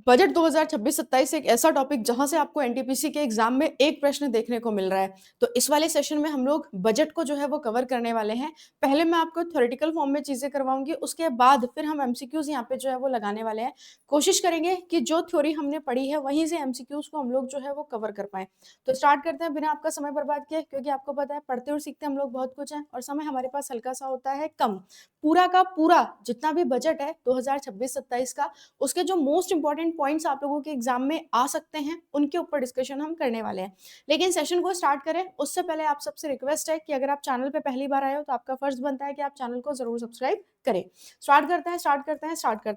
Budget 2026-27 एक ऐसा topic जहां से आपको एनटीपीसी के एग्जाम में एक प्रश्न देखने को मिल रहा है। तो इस वाले सेशन में हम लोग बजट को जो है वो कवर करने वाले हैं। पहले मैं आपको थ्योरेटिकल फॉर्म में चीजें करवाऊंगी, उसके बाद फिर हम एमसीक्यूज यहाँ पे जो है वो लगाने वाले हैं। कोशिश करेंगे कि जो थ्योरी हमने पढ़ी है वहीं से एमसीक्यूज को हम लोग जो है वो कवर कर पाए। तो स्टार्ट करते हैं बिना आपका समय बर्बाद किए, क्योंकि आपको पता है पढ़ते और सीखते हम लोग बहुत कुछ है और समय हमारे पास हल्का सा होता है कम। पूरा का पूरा जितना भी बजट है 2026-27 का, उसके जो मोस्ट इंपॉर्टेंट पॉइंट्स आप लोगों के एग्जाम में आ सकते हैं उनके ऊपर डिस्कशन हम करने वाले हैं। लेकिन सेशन को स्टार्ट करें उससे पहले आप सबसे रिक्वेस्ट है कि अगर आप चैनल पे पहली बार आए हो तो आपका फर्ज बनता है कि आप चैनल को जरूर सब्सक्राइब करें। स्टार्ट करते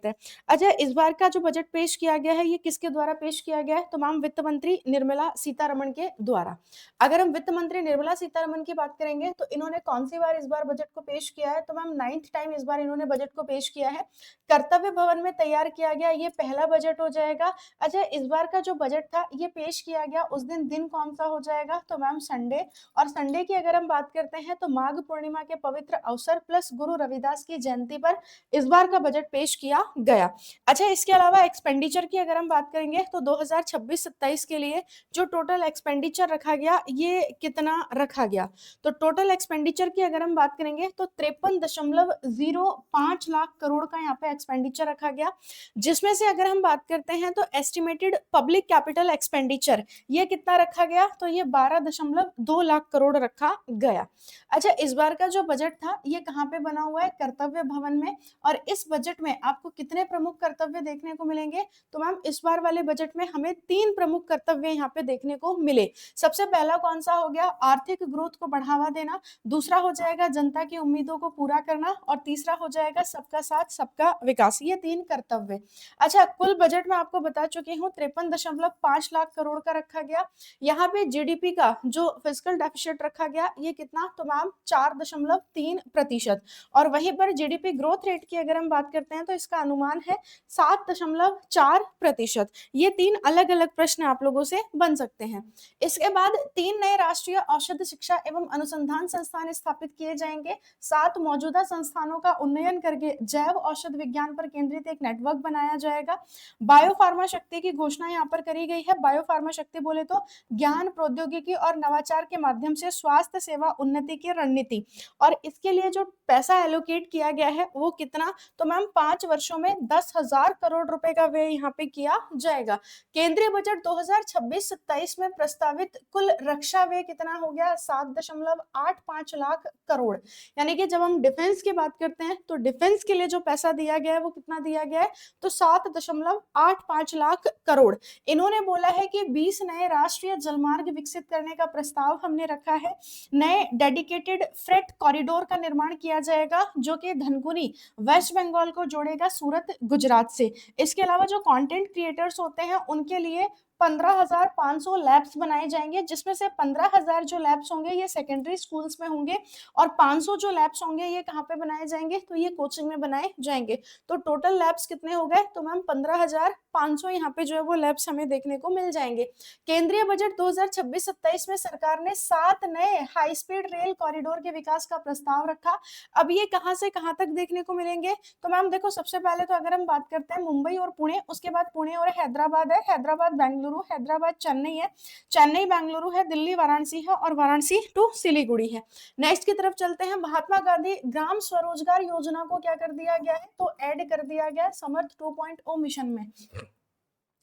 हैं। अच्छा, इस बार का जो बजट पेश किया गया है ये किसके द्वारा पेश किया गया है? तो मैम वित्त मंत्री निर्मला सीतारमण के द्वारा। अगर हम वित्त मंत्री निर्मला सीतारमण की बात करेंगे तो इन्होंने कौन सी बार इस बार बजट को पेश किया है? तो मैम 9th टाइम इस बार इन्होंने बजट को पेश किया है। कर्तव्य भवन में तैयार किया गया ये पहला बजट हो जाएगा। अच्छा, इस बार का जो बजट था ये पेश किया गया उस दिन कौन सा हो जाएगा? तो मैम संडे। और संडे की अगर हम बात करते हैं तो माघ पूर्णिमा के पवित्र अवसर प्लस गुरु रविदास की जयंती पर इस बार का बजट पेश किया गया। अच्छा, इसके अलावा एक्सपेंडिचर की अगर हम बात करेंगे तो 2026-27 के लिए जो टोटल एक्सपेंडिचर रखा गया ये कितना रखा गया? तो टोटल एक्सपेंडिचर की अगर हम बात करेंगे तो 53.05 लाख करोड़ का यहाँ पे एक्सपेंडिचर रखा गया। जिसमें से अगर हम बात करते हैं तो एस्टिमेटेड पब्लिक कैपिटल एक्सपेंडिचर ये कितना रखा गया? तो ये 12.2 लाख करोड़ रखा गया। अच्छा, इस बार का जो बजट था ये कहाँ पे बना हुआ है? कर्तव्य भवन में। और इस बजट में आपको कितने प्रमुख कर्तव्य देखने को मिलेंगे? तो मैम इस बार वाले बजट में हमें 3 प्रमुख कर्तव्य यहाँ पे देखने को मिले। सबसे पहला कौन सा हो गया? आर्थिक ग्रोथ को बढ़ावा देना। दूसरा हो जाएगा जनता की उम्मीदों को पूरा करना। और तीसरा हो जाएगा सबका साथ सबका विकास। ये 3 कर्तव्य। अच्छा, कुल बजट में आपको बता चुकी हूँ 53.5 लाख करोड़ का रखा गया। यहाँ पे जीडीपी का जो फिजिकल डेफिसिट रखा गया ये कितना? तो मैम 4.3%। और वहीं पर जीडीपी ग्रोथ रेट की अगर हम बात करते हैं तो इसका अनुमान है 7.4%। ये 3 अलग अलग प्रश्न आप लोगों से बन सकते हैं। इसके बाद 3 नए राष्ट्रीय औषध शिक्षा एवं अनुसंधान संस्थान स्थापित किए जाएंगे। 7 मौजूदा संस्थानों का उन्नयन करके जैव औषध विज्ञान पर केंद्रित एक नेटवर्क बनाया जाएगा। बायोफार्मा शक्ति की घोषणा यहाँ पर करी गई है। बायोफार्मा शक्ति बोले तो ज्ञान प्रौद्योगिकी और नवाचार के माध्यम से स्वास्थ्य सेवा उन्नति की रणनीति। और इसके लिए जो पैसा एलोकेट किया गया है वो कितना? तो मैम 5 वर्षों में 10,000 करोड़ रुपए का व्यय यहाँ पे किया जाएगा। केंद्रीय बजट 2026-27 में प्रस्तावित कुल रक्षा व्यय कितना हो गया? 7.85 लाख करोड़। यानी कि जब हम डिफेंस की बात करते हैं तो डिफेंस के लिए जो पैसा दिया गया है वो कितना दिया गया है? तो 7.85 लाख करोड़। इन्होंने बोला है कि 20 नए राष्ट्रीय जलमार्ग विकसित करने का प्रस्ताव हमने रखा है। नए डेडिकेटेड फ्रेट कॉरिडोर का निर्माण किया जाएगा जो कि धनकुनी वेस्ट बंगाल को जोड़ेगा सूरत गुजरात से। इसके अलावा जो कंटेंट क्रिएटर्स होते हैं उनके लिए 15,500 लैब्स बनाए जाएंगे, जिसमें से 15,000 जो लैब्स होंगे ये सेकेंडरी स्कूल्स में होंगे और 500 जो लैब्स होंगे ये कहाँ पे बनाए जाएंगे? तो ये कोचिंग में बनाए जाएंगे। तो टोटल लैब्स कितने हो गए? तो मैम 15,500 यहाँ पे जो है वो लैब्स हमें देखने को मिल जाएंगे। केंद्रीय बजट 2026-27 में सरकार ने 7 नए हाई स्पीड रेल कॉरिडोर के विकास का प्रस्ताव रखा। अब ये कहाँ से कहाँ तक देखने को मिलेंगे? तो मैम देखो, सबसे पहले तो अगर हम बात करते हैं मुंबई और पुणे, उसके बाद पुणे और हैदराबाद है, हैदराबाद बेंगलुरु, हैदराबाद चेन्नई है, चेन्नई बेंगलुरु है, दिल्ली वाराणसी है और वाराणसी टू सिलीगुड़ी है। नेक्स्ट की तरफ चलते हैं। महात्मा गांधी ग्राम स्वरोजगार योजना को क्या कर दिया गया है? तो ऐड कर दिया गया है समर्थ 2.0 मिशन में।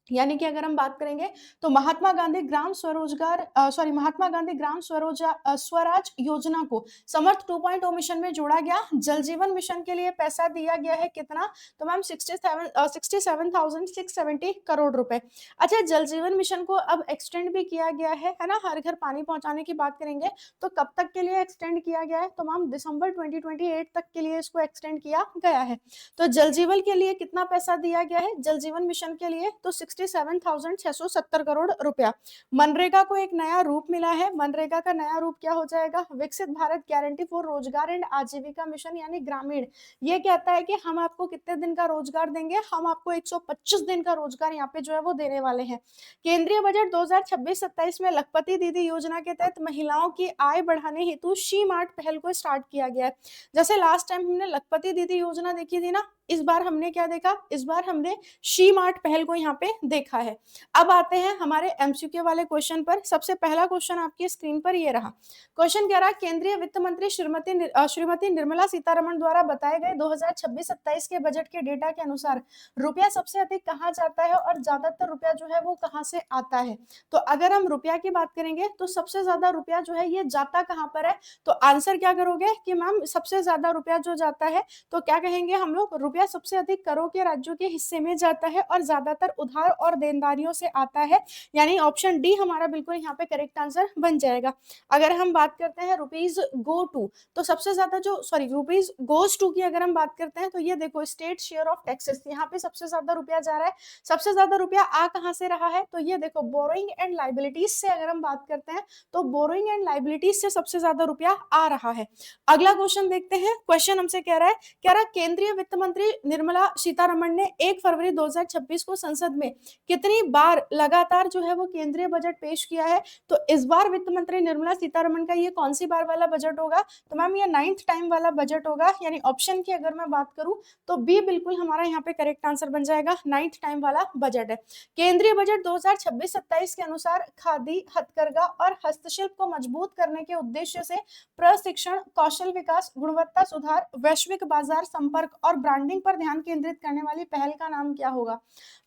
यानी कि अगर हम बात करेंगे तो महात्मा गांधी ग्राम स्वराज योजना को समर्थ 2.0 मिशन में जोड़ा गया। जल जीवन मिशन के लिए पैसा दिया गया है कितना? तो मैम 67,670 करोड़ रुपए। अच्छा, जल जीवन मिशन को अब एक्सटेंड भी किया गया है ना? हर घर पानी पहुंचाने की बात करेंगे तो कब तक के लिए एक्सटेंड किया गया है? तो मैम दिसंबर 2028 तक के लिए इसको एक्सटेंड किया गया है। तो जल जीवन के लिए कितना पैसा दिया गया है जल जीवन मिशन के लिए? तो 67,670 करोड़ रुपया। मनरेगा को एक नया रूप मिला है। मनरेगा का नया रूप क्या हो जाएगा? विकसित भारत गारंटी फॉर रोजगार एंड आजीविका मिशन यानी ग्रामीण। ये कहता है कि हम आपको कितने दिन का रोजगार देंगे? हम आपको 125 दिन का रोजगार यहाँ पे जो है वो देने वाले हैं। केंद्रीय बजट 2026-27 में लखपति दीदी योजना के तहत महिलाओं की आय बढ़ाने हेतु शी मार्ट पहल को स्टार्ट किया गया है। जैसे लास्ट टाइम हमने लखपति दीदी योजना देखी थी ना, इस बार हमने क्या देखा, इस बार हमने शी मार्ट पहल को यहाँ पे देखा है। अब आते हैं हमारे एमसीक्यू वाले क्वेश्चन पर। सबसे पहला क्वेश्चन आपकी स्क्रीन पर ये रहा। क्वेश्चन कह रहा है, केंद्रीय वित्त मंत्री श्रीमती निर्मला सीतारमण द्वारा बताए गए 2026-27 के बजट के डेटा के अनुसार रुपया सबसे अधिक कहाँ जाता है और ज्यादातर रुपया जो है वो कहाँ से आता है। तो अगर हम रुपया की बात करेंगे तो सबसे ज्यादा रुपया जो है ये जाता कहाँ पर है, तो आंसर क्या करोगे कि मैम सबसे ज्यादा रुपया जो जाता है तो क्या कहेंगे हम लोग, रुपया सबसे अधिक करों के राज्यों के हिस्से में जाता है और ज्यादातर उधार और देनदारियों से आता है, यानी ऑप्शन डी हमारा बिल्कुल यहाँ पे करेक्ट आंसर बन जाएगा। अगर हम बात करते हैं रुपीज गो टू, तो सबसे ज्यादा जो रुपीज गोज टू की अगर हम बात करते हैं तो ये देखो स्टेट शेयर ऑफ टैक्सेस, यहाँ पे सबसे ज्यादा रुपया जा रहा है। सबसे ज्यादा रुपया आ कहाँ से रहा है, तो ये देखो बोरोइंग एंड लाइबिलिटीज से अगर हम बात करते हैं तो बोरोइंग एंड लाइबिलिटीज से सबसे ज्यादा रुपया आ रहा है। अगला क्वेश्चन देखते हैं। क्वेश्चन हमसे कह रहा है केंद्रीय वित्त मंत्री निर्मला सीतारमण ने 1 फरवरी 2026 को संसद में कितनी बार लगातार जो है वो केंद्रीय बजट पेश किया है, तो इस बार वित्त मंत्री निर्मला सीतारमण का ये कौन सी बार वाला बजट होगा, तो मैम ये 9th टाइम वाला बजट होगा, यानी ऑप्शन की अगर मैं बात करूं तो बी बिल्कुल हमारा यहाँ पे करेक्ट आंसर बन जाएगा, 9th टाइम वाला बजट है। केंद्रीय बजट 2026-27 के अनुसार खादी, हथकरघा और हस्तशिल्प को मजबूत करने के उद्देश्य से प्रशिक्षण, कौशल विकास, गुणवत्ता सुधार, वैश्विक बाजार संपर्क और ब्रांडिंग पर ध्यान केंद्रित करने वाली पहल का नाम क्या होगा।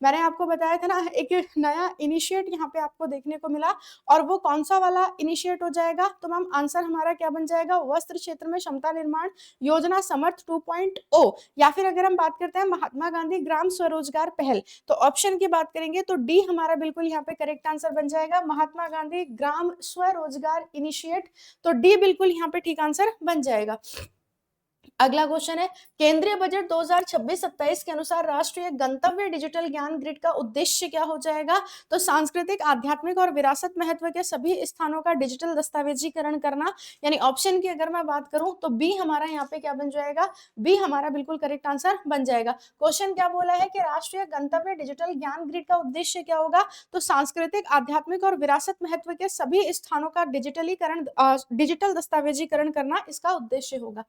मैंने आपको बताया था ना एक नया इनिशिएट यहाँ पे आपको देखने को मिला, और वो कौन सा वाला इनिशिएट हो जाएगा, तो मैम आंसर हमारा क्या बन जाएगा, वस्त्र क्षेत्र में क्षमता निर्माण योजना समर्थ 2.0, या फिर अगर हम बात करते हैं महात्मा गांधी ग्राम स्वरोजगार पहल, तो ऑप्शन की बात करेंगे तो डी हमारा बिल्कुल यहाँ पे करेक्ट आंसर बन जाएगा, महात्मा गांधी ग्राम स्वरोजगार इनिशिएट, तो डी बिल्कुल यहाँ पे ठीक आंसर बन जाएगा। अगला क्वेश्चन है, केंद्रीय बजट 2026-27 के अनुसार राष्ट्रीय गंतव्य डिजिटल ज्ञान ग्रिड का उद्देश्य क्या हो जाएगा, तो सांस्कृतिक, आध्यात्मिक और विरासत महत्व के सभी स्थानों का डिजिटल दस्तावेजीकरण करना, यानी ऑप्शन की अगर मैं बात करूं तो बी हमारा यहाँ पे क्या बन जाएगा, बी हमारा बिल्कुल करेक्ट आंसर बन जाएगा। क्वेश्चन क्या बोला है कि राष्ट्रीय गंतव्य डिजिटल ज्ञान ग्रिड का उद्देश्य क्या होगा, तो सांस्कृतिक, आध्यात्मिक और विरासत महत्व के सभी स्थानों का डिजिटल दस्तावेजीकरण करना इसका उद्देश्य होगा।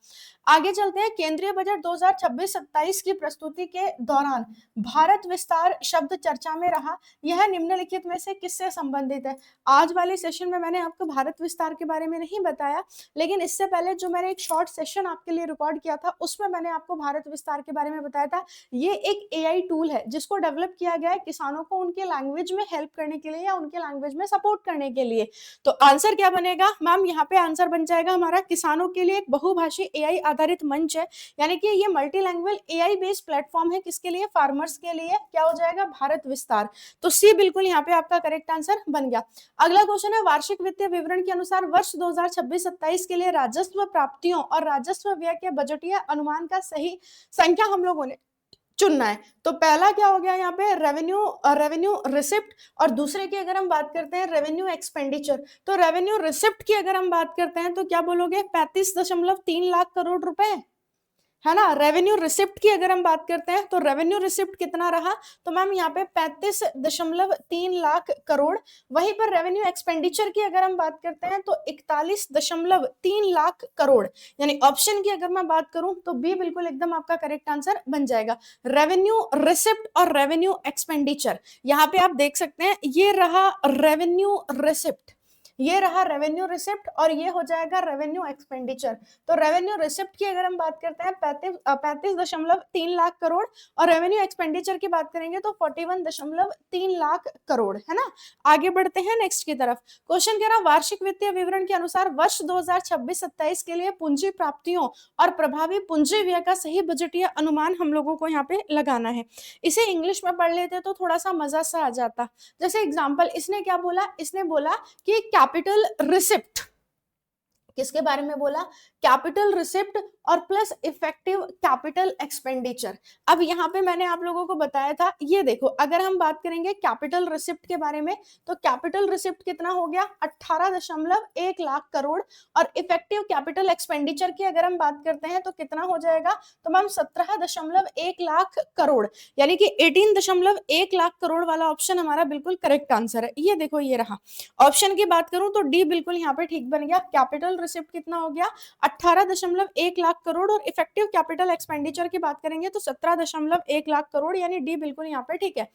आगे चलते हैं। केंद्रीय बजट 2026-27 की प्रस्तुति के दौरान भारत विस्तार शब्द चर्चा में रहा, यह निम्नलिखित में से किससे संबंधित है। आज वाले सेशन में मैंने आपको भारत विस्तार के बारे में नहीं बताया, लेकिन इससे पहले जो मैंने एक शॉर्ट सेशन आपके लिए रिकॉर्ड किया था उसमें मैंने आपको भारत विस्तार के बारे में बताया था। ये एक एआई टूल है जिसको डेवलप किया गया है किसानों को उनके लैंग्वेज में हेल्प करने के लिए या उनके लैंग्वेज में सपोर्ट करने के लिए। तो आंसर क्या बनेगा मैम, यहाँ पे आंसर बन जाएगा हमारा किसानों के लिए एक बहुभाषी एआई आधारित मंच है, यानी कि ये multi language AI based platform है, किसके लिए, फार्मर्स के लिए। क्या हो जाएगा, भारत विस्तार, तो सी बिल्कुल यहाँ पे आपका करेक्ट आंसर बन गया। अगला क्वेश्चन है, वार्षिक वित्तीय विवरण के अनुसार वर्ष 2026-27 के लिए राजस्व प्राप्तियों और राजस्व व्यय के बजटीय अनुमान का सही संख्या हम लोगों ने चुनना है। तो पहला क्या हो गया यहाँ पे, रेवेन्यू रिसिप्ट, और दूसरे की अगर हम बात करते हैं रेवेन्यू एक्सपेंडिचर। तो रेवेन्यू रिसिप्ट की अगर हम बात करते हैं तो क्या बोलोगे, 35.3 लाख करोड़ रुपए, है ना। रेवेन्यू रिसिप्ट की अगर हम बात करते हैं तो रेवेन्यू रिसिप्ट कितना रहा, तो मैम यहाँ पे 35.3 लाख करोड़। वहीं पर रेवेन्यू एक्सपेंडिचर की अगर हम बात करते हैं तो 41.3 लाख करोड़, यानी ऑप्शन की अगर मैं बात करूं तो बी बिल्कुल एकदम आपका करेक्ट आंसर बन जाएगा। रेवेन्यू रिसिप्ट और रेवेन्यू एक्सपेंडिचर, यहाँ पे आप देख सकते हैं ये रहा रेवेन्यू रिसिप्ट, ये रहा रेवेन्यू रिसिप्ट, और ये हो जाएगा रेवेन्यू एक्सपेंडिचर। तो रेवेन्यू रिसिप्ट की अगर हम बात करते हैं 35.3 लाख करोड़, और रेवेन्यू एक्सपेंडिचर की बात करेंगे तो 41.3 लाख करोड़, है ना। आगे बढ़ते हैं नेक्स्ट की तरफ। क्वेश्चन कह रहा है, वार्षिक वित्तीय विवरण के अनुसार वर्ष 2026-27 के लिए पूंजी प्राप्तियों और प्रभावी पूंजी व्यय का सही बजटीय अनुमान हम लोगों को यहाँ पे लगाना है। इसे इंग्लिश में पढ़ लेते तो थोड़ा सा मजा सा आ जाता। जैसे एग्जाम्पल, इसने क्या बोला, इसने बोला कि कैपिटल रिसिप्ट, किसके बारे में बोला, कैपिटल रिसिप्ट और प्लस इफेक्टिव कैपिटल एक्सपेंडिचर। अब यहाँ पे मैंने आप लोगों को बताया था, ये देखो अगर हम बात करेंगे कैपिटल रिसिप्ट के बारे में तो कैपिटल रिसिप्ट कितना हो गया, 18.1 लाख करोड़, और इफेक्टिव कैपिटल एक्सपेंडिचर की अगर हम बात करते हैं तो कितना हो जाएगा, तो मैम 17.1 लाख करोड़, यानी कि 18.1 लाख करोड़ वाला ऑप्शन हमारा बिल्कुल करेक्ट आंसर है। ये देखो ये रहा। ऑप्शन की बात करूं तो डी बिल्कुल यहाँ पे ठीक बन गया। कैपिटल रिसिप्ट कितना हो गया, 18.1 लाख लाख करोड़ और इफेक्टिव कैपिटल एक्सपेंडिचर की बात करेंगे तो 17.1 लाख करोड़, यानी डी बिल्कुल यहाँ पे ठीक है।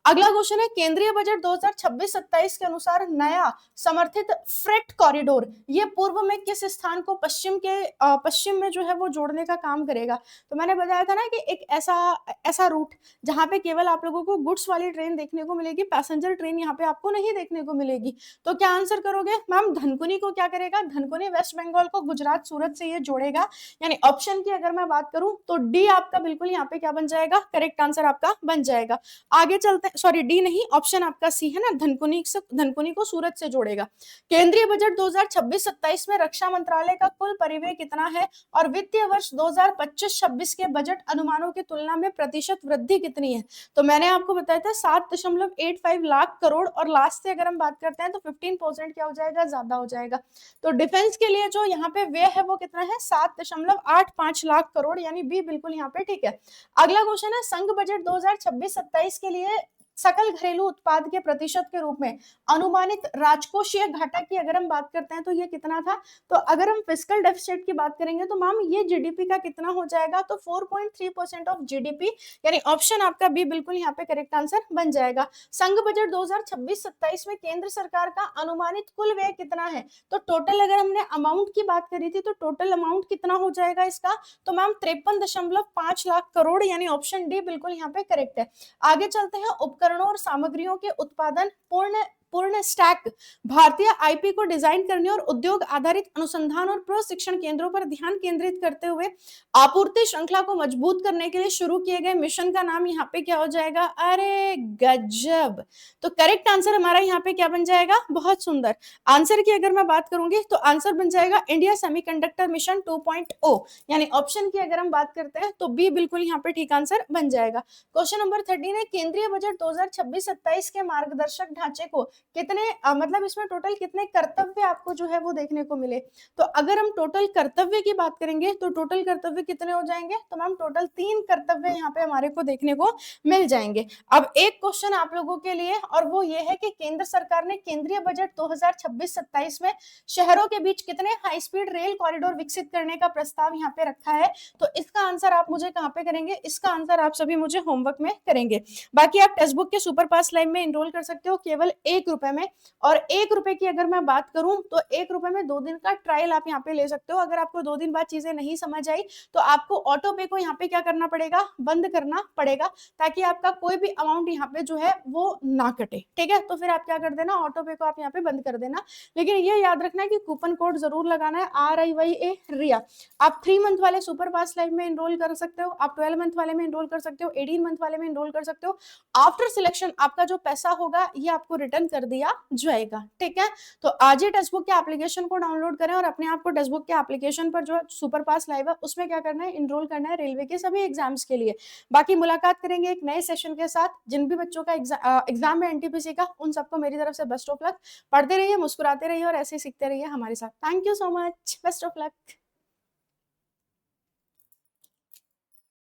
अगला क्वेश्चन है, केंद्रीय बजट 2026-27 के अनुसार नया समर्थित फ्रेट कॉरिडोर ये पूर्व में किस स्थान को पश्चिम में जो है वो जोड़ने का काम करेगा। तो मैंने बताया था ना कि एक ऐसा रूट जहां पे केवल आप लोगों को गुड्स वाली ट्रेन देखने को मिलेगी, पैसेंजर ट्रेन यहाँ पे आपको नहीं देखने को मिलेगी। तो क्या आंसर करोगे मैम? धनकुनी को क्या करेगा? धनकुनी वेस्ट बंगाल को गुजरात सूरत से ये जोड़ेगा, यानी ऑप्शन की अगर मैं बात करूं तो डी आपका बिल्कुल यहाँ पे क्या बन जाएगा? करेक्ट आंसर आपका बन जाएगा। आगे चलते हैं, सॉरी डी नहीं, ऑप्शन आपका सी है ना, धनकुनी को सूरत से जोड़ेगा। केंद्रीय बजट 2026-27 में रक्षा मंत्रालय का कुल परिव्यय कितना है और वित्तीय वर्ष 2025-26 के बजट अनुमानों की तुलना में प्रतिशत वृद्धि कितनी है? तो मैंने आपको बताया था 7.85 लाख करोड़, और लास्ट से अगर हम बात करते हैं तो 15% क्या हो जाएगा? ज्यादा हो जाएगा। तो डिफेंस के लिए जो यहाँ पे व्यय है वो कितना है? 7.85 लाख करोड़, यानी बी बिल्कुल यहाँ पे ठीक है। अगला क्वेश्चन है, संघ बजट 2026-27 के लिए सकल घरेलू उत्पाद के प्रतिशत के रूप में अनुमानित राजकोषीय घाटा की अगर हम बात करते हैं तो ये कितना था? तो अगर हम फिस्कल डेफिसिट की बात करेंगे तो मैम ये जीडीपी का कितना हो जाएगा? तो 4.3% ऑफ जीडीपी, यानी ऑप्शन आपका बी बिल्कुल यहाँ पे करेक्ट आंसर बन जाएगा। संघ बजट 2026-27 में केंद्र सरकार का अनुमानित कुल व्यय कितना है? तो टोटल अगर हमने अमाउंट की बात करी थी तो टोटल अमाउंट कितना हो जाएगा इसका? तो मैम 53.5 लाख करोड़, यानी ऑप्शन डी बिल्कुल यहाँ पे करेक्ट है। आगे चलते हैं, उपकरणों और सामग्रियों के उत्पादन पूर्ण स्टैक भारतीय आईपी को डिजाइन करने और उद्योग आधारित अनुसंधान और प्रशिक्षण केंद्रों पर ध्यान केंद्रित करते हुए आपूर्ति श्रृंखला को मजबूत करने के लिए शुरू किए गए मिशन का नाम यहाँ पे क्या हो जाएगा? अरे गजब! तो करेक्ट आंसर हमारा यहाँ पे क्या बन जाएगा? बहुत सुंदर। आंसर की अगर मैं बात करूंगी तो आंसर बन जाएगा इंडिया सेमीकंडक्टर मिशन 2.0, यानी ऑप्शन की अगर हम बात करते हैं तो बी बिल्कुल यहाँ पे ठीक आंसर बन जाएगा। क्वेश्चन नंबर 13 है, केंद्रीय बजट 2026-27 के मार्गदर्शक ढांचे को कितने मतलब इसमें टोटल कितने कर्तव्य आपको जो है वो देखने को मिले? तो अगर हम टोटल कर्तव्य की बात करेंगे तो टोटल कर्तव्य कितने हो जाएंगे? तो मैम टोटल 3 कर्तव्य यहाँ पे हमारे को देखने को मिल जाएंगे। अब एक क्वेश्चन आप लोगों के लिए, और वो ये है कि केंद्र सरकार ने केंद्रीय बजट 2026-27 में शहरों के बीच कितने हाई स्पीड रेल कॉरिडोर विकसित करने का प्रस्ताव यहाँ पे रखा है? तो इसका आंसर आप मुझे कहाँ पे करेंगे? इसका आंसर आप सभी मुझे होमवर्क में करेंगे। बाकी आप टेक्स्ट बुक के सुपर पास लाइव में एनरोल कर सकते हो केवल ₹1 में, और ₹1 की अगर मैं बात करूं तो ₹1 में 2 दिन का ट्रायल आप यहाँ पे ले सकते हो। अगर आपको 2 दिन बाद चीजें नहीं समझ आई तो आपको ऑटो पे को यहाँ पे क्या करना पड़ेगा? बंद करना पड़ेगा, ताकि आपका कोई भी अमाउंट यहाँ पे जो है वो ना कटे। ठीक है, तो फिर आप क्या कर देना, ऑटो पे को आप यहाँ पे बंद कर देना। लेकिन ये याद रखना है कि कूपन कोड जरूर लगाना है, RIYA रिया। आप 3 मंथ वाले सुपर पास लाइव में एनरोल कर सकते हो, आप 12 मंथ वाले में एनरोल कर सकते हो, 18 मंथ वाले में एनरोल कर सकते हो। आफ्टर सिलेक्शन आपका जो पैसा होगा ये आपको रिटर्न कर दिया जाएगा। ठीक है, तो आज ही टेक्स्ट बुक के एप्लीकेशन को डाउनलोड करें और अपने आप को टेक्स्ट बुक के एप्लीकेशन पर जो सुपर पास लाइव है उसमें क्या करना है? एनरोल करना है रेलवे के सभी एग्जाम्स के लिए। बाकी मुलाकात करेंगे एक नए सेशन के साथ। जिन भी बच्चों का एग्जाम है एनटीपीसी का, उन सबको मेरी तरफ से बेस्ट ऑफ लक। पढ़ते रहिए, मुस्कुराते रहिए और ऐसे ही सीखते रहिए हमारे साथ। Thank you so much, best of luck.